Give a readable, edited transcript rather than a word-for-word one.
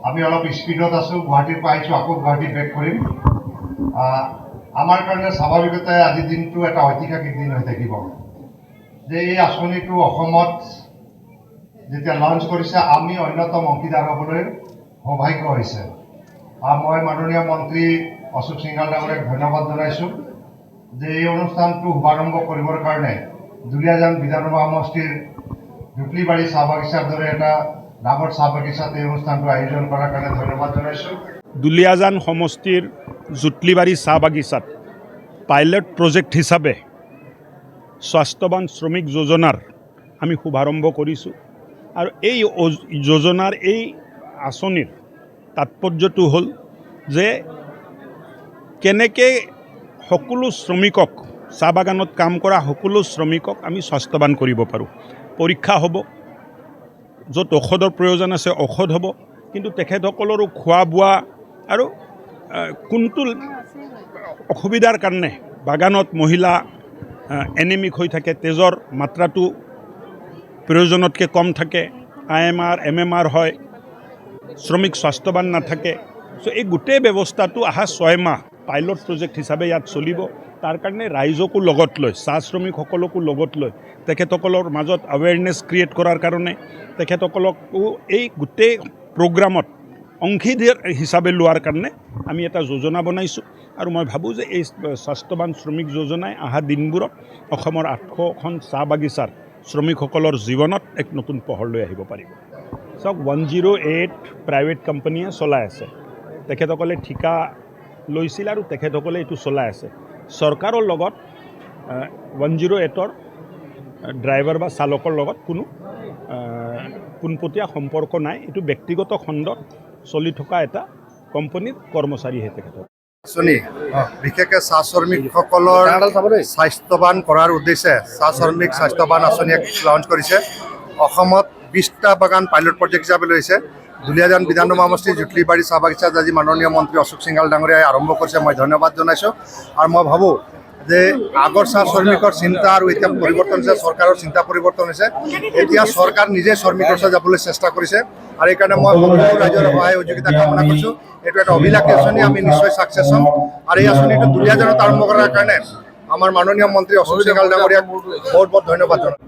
আমি অলপ স্পীডত আছোঁ, গুৱাহাটীৰ পৰা আহিছোঁ, আকৌ গুৱাহাটী বেক কৰিম। আমাৰ কাৰণে স্বাভাৱিকতে আজিৰ দিনটো এটা ঐতিহাসিক দিন হৈ থাকিব যে এই আঁচনিটো অসমত যেতিয়া লঞ্চ কৰিছে আমি অন্যতম অংশীদাৰ হ'বলৈ সৌভাগ্য হৈছে। মই মাননীয় মন্ত্ৰী অশোক সিংঘাল ডাঙৰীয়াক ধন্যবাদ জনাইছোঁ যে এই অনুষ্ঠানটো শুভাৰম্ভ কৰিবৰ কাৰণে দুলীয়াজান বিধানসভা সমষ্টিৰ জুটলিবাৰী চাহ বাগিচাৰ দৰে এটা ডাঙৰ চাহ বাগিচাত এই অনুষ্ঠানটো আয়োজন কৰাৰ কাৰণে ধন্যবাদ জনাইছোঁ। দুলীয়াজান সমষ্টিৰ জুটলিবাৰী চাহ বাগিচাত পাইলট প্ৰজেক্ট হিচাপে স্বাস্থ্যৱান শ্ৰমিক যোজনাৰ আমি শুভাৰম্ভ কৰিছোঁ আৰু এই যোজনাৰ এই আঁচনিৰ তাৎপৰ্যটো হ'ল যে কেনেকৈ সকলো শ্ৰমিকক চাহ বাগানত কাম কৰা সকলো শ্ৰমিকক আমি স্বাস্থ্যৱান কৰিব পাৰোঁ। পৰীক্ষা হ'ব, য'ত ঔষধৰ প্ৰয়োজন আছে ঔষধ হ'ব, কিন্তু তেখেতসকলৰো খোৱা বোৱা আৰু কোনটো অসুবিধাৰ কাৰণে বাগানত মহিলা এনিমিক হৈ থাকে, তেজৰ মাত্ৰাটো প্ৰয়োজনতকৈ কম থাকে, IMR MMR হয়, শ্ৰমিক স্বাস্থ্যৱান নাথাকে। চ' এই গোটেই ব্যৱস্থাটো অহা 6 মাহ পাইলট প্ৰজেক্ট হিচাপে ইয়াত চলিব। তাৰ কাৰণে ৰাইজকো লগত লৈ, চাহ শ্ৰমিকসকলকো লগত লৈ তেখেতসকলৰ মাজত আৱেৰনেছ ক্ৰিয়েট কৰাৰ কাৰণে তেখেতসকলকো এই গোটেই প্ৰগ্ৰামত অংশীদাৰ হিচাপে লোৱাৰ কাৰণে আমি এটা যোজনা বনাইছোঁ আৰু মই ভাবোঁ যে এই স্বাস্থ্যৱান শ্ৰমিক যোজনাই অহা দিনবোৰত অসমৰ 800খন চাহ বাগিচাৰ শ্ৰমিকসকলৰ জীৱনত এক নতুন পোহৰ লৈ আহিব পাৰিব। চাওক, 108 প্ৰাইভেট কোম্পানীয়ে চলাই আছে, তেখেতসকলে ঠিকা লৈছিল আৰু তেখেতসকলে এইটো চলাই আছে। চৰকাৰৰ লগত 108ৰ ড্ৰাইভাৰ বা চালকৰ লগত কোনো পোনপটীয়া সম্পৰ্ক নাই। এইটো ব্যক্তিগত খণ্ডত চলি থকা এটা কোম্পানীৰ কৰ্মচাৰীহে তেখেতক। আঁচনি বিশেষকৈ চাহ শ্ৰমিকসকলৰ স্বাস্থ্যৱান কৰাৰ উদ্দেশ্যে চাহ শ্ৰমিক স্বাস্থ্যৱান আঁচনি লঞ্চ কৰিছে। অসমত 20টা বাগান পাইলট প্ৰজেক্ট হিচাপে লৈছে। দুলীয়াজান বিধানসভা সমষ্টিৰ জুটলিবাৰী চাহ বাগিচাত আজি মাননীয় মন্ত্ৰী অশোক সিংঘাল ডাঙৰীয়াই আৰম্ভ কৰিছে, মই ধন্যবাদ জনাইছোঁ। আৰু মই ভাবোঁ যে আগৰ চাহ শ্ৰমিকৰ চিন্তা আৰু এতিয়া পৰিৱৰ্তন হৈছে, চৰকাৰৰ চিন্তা পৰিৱৰ্তন হৈছে। এতিয়া চৰকাৰ নিজে শ্ৰমিকৰ ওচৰত যাবলৈ চেষ্টা কৰিছে আৰু এইকাৰণে মই সকলো ৰাইজৰ সহায় সহযোগিতা কামনা কৰিছোঁ। এইটো এটা অভিলাষী আঁচনি, আমি নিশ্চয় ছাকচেছ হ'ম। আৰু এই আঁচনিটো দুলীয়াজানত আৰম্ভ কৰাৰ কাৰণে আমাৰ মাননীয় মন্ত্ৰী অশোক সিংঘাল ডাঙৰীয়াক বহুত বহুত ধন্যবাদ জনাওঁ।